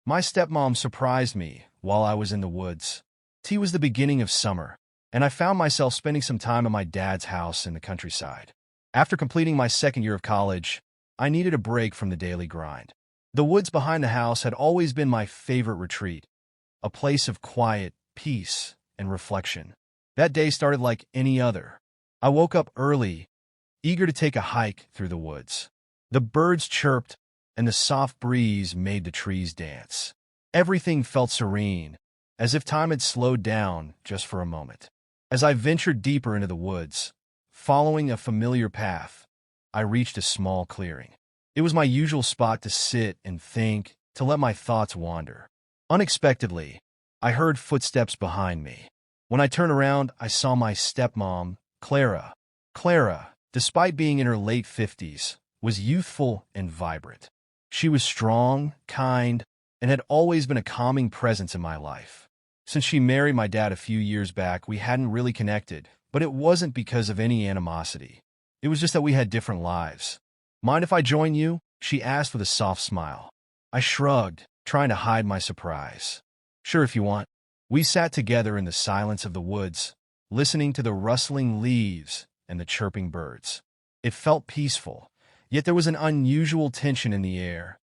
My stepmom surprised me while I was in the woods. Tea was the beginning of summer, and I found myself spending some time at my dad's house in the countryside. After completing my second year of college, I needed a break from the daily grind. The woods behind the house had always been my favorite retreat, a place of quiet, peace, and reflection. That day started like any other. I woke up early, eager to take a hike through the woods. The birds chirped, and the soft breeze made the trees dance. Everything felt serene, as if time had slowed down just for a moment. As I ventured deeper into the woods, following a familiar path, I reached a small clearing. It was my usual spot to sit and think, to let my thoughts wander. Unexpectedly, I heard footsteps behind me. When I turned around, I saw my stepmom, Clara. Clara, despite being in her late 50s, was youthful and vibrant. She was strong, kind, and had always been a calming presence in my life. Since she married my dad a few years back, we hadn't really connected, but it wasn't because of any animosity. It was just that we had different lives. "Mind if I join you?" she asked with a soft smile. I shrugged, trying to hide my surprise. "Sure, if you want." We sat together in the silence of the woods, listening to the rustling leaves and the chirping birds. It felt peaceful, yet there was an unusual tension in the air.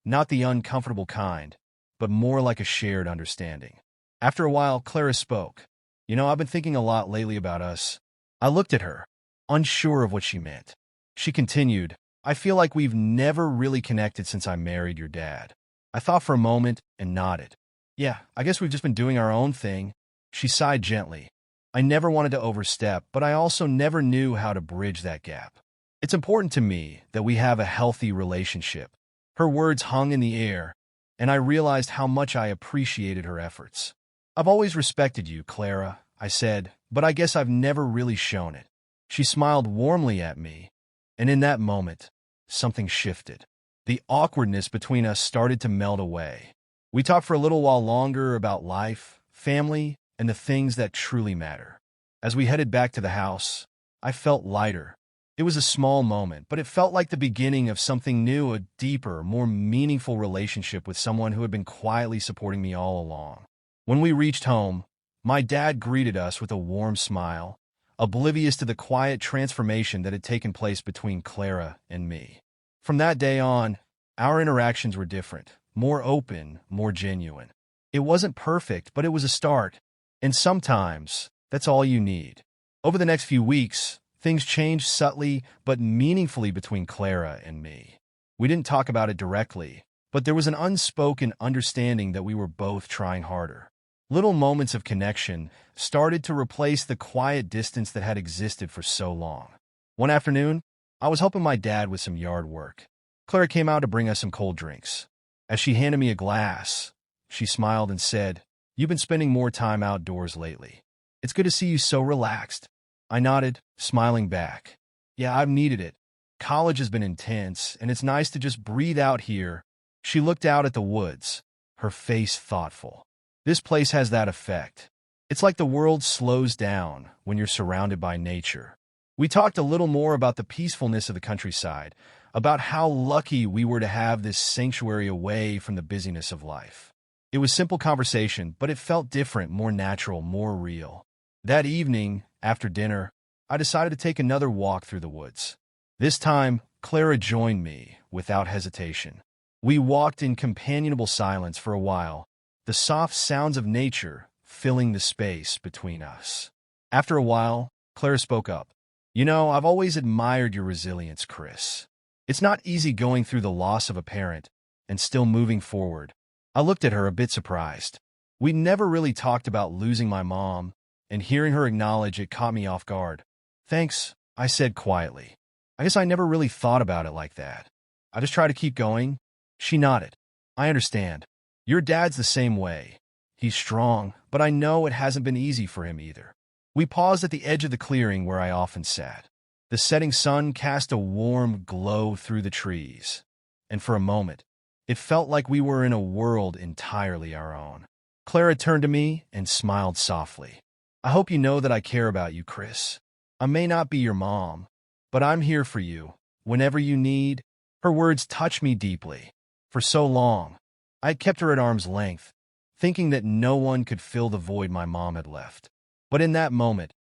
Not the uncomfortable kind, but more like a shared understanding. After a while, Clara spoke. I've been thinking a lot lately about us." I looked at her, unsure of what she meant. She continued, "I feel like we've never really connected since I married your dad." I thought for a moment and nodded. "Yeah, I guess we've just been doing our own thing." She sighed gently. I never wanted to overstep, but I also never knew how to bridge that gap. "It's important to me that we have a healthy relationship." Her words hung in the air, and I realized how much I appreciated her efforts. "I've always respected you, Clara," I said, "but I guess I've never really shown it." She smiled warmly at me, and in that moment, something shifted. The awkwardness between us started to melt away. We talked for a little while longer about life, family, and the things that truly matter. As we headed back to the house, I felt lighter. It was a small moment, but it felt like the beginning of something new, a deeper, more meaningful relationship with someone who had been quietly supporting me all along. When we reached home, my dad greeted us with a warm smile, oblivious to the quiet transformation that had taken place between Clara and me. From that day on, our interactions were different, more open, more genuine. It wasn't perfect, but it was a start, and sometimes that's all you need. Over the next few weeks, things changed subtly but meaningfully between Clara and me. We didn't talk about it directly, but there was an unspoken understanding that we were both trying harder. Little moments of connection started to replace the quiet distance that had existed for so long. One afternoon, I was helping my dad with some yard work. Clara came out to bring us some cold drinks. As she handed me a glass, she smiled and said, "You've been spending more time outdoors lately. It's good to see you so relaxed." I nodded, smiling back. "Yeah, I've needed it. College has been intense, and it's nice to just breathe out here." She looked out at the woods, her face thoughtful. "This place has that effect. It's like the world slows down when you're surrounded by nature." We talked a little more about the peacefulness of the countryside, about how lucky we were to have this sanctuary away from the busyness of life. It was simple conversation, but it felt different, more natural, more real. That evening, after dinner, I decided to take another walk through the woods. This time, Clara joined me without hesitation. We walked in companionable silence for a while, the soft sounds of nature filling the space between us. After a while, Clara spoke up. "I've always admired your resilience, Chris. It's not easy going through the loss of a parent and still moving forward." I looked at her a bit surprised. We'd never really talked about losing my mom, and hearing her acknowledge it caught me off guard. "Thanks," I said quietly. "I guess I never really thought about it like that. I just try to keep going." She nodded. "I understand. Your dad's the same way. He's strong, but I know it hasn't been easy for him either." We paused at the edge of the clearing where I often sat. The setting sun cast a warm glow through the trees, and for a moment, it felt like we were in a world entirely our own. Clara turned to me and smiled softly. "I hope you know that I care about you, Chris. I may not be your mom, but I'm here for you, whenever you need." Her words touched me deeply. For so long, I had kept her at arm's length, thinking that no one could fill the void my mom had left. But in that moment,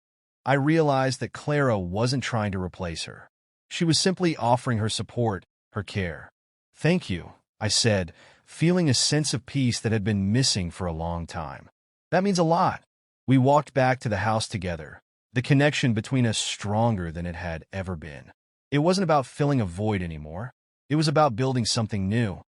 I realized that Clara wasn't trying to replace her. She was simply offering her support, her care. "Thank you," I said, feeling a sense of peace that had been missing for a long time. "That means a lot." We walked back to the house together, the connection between us stronger than it had ever been. It wasn't about filling a void anymore. It was about building something new.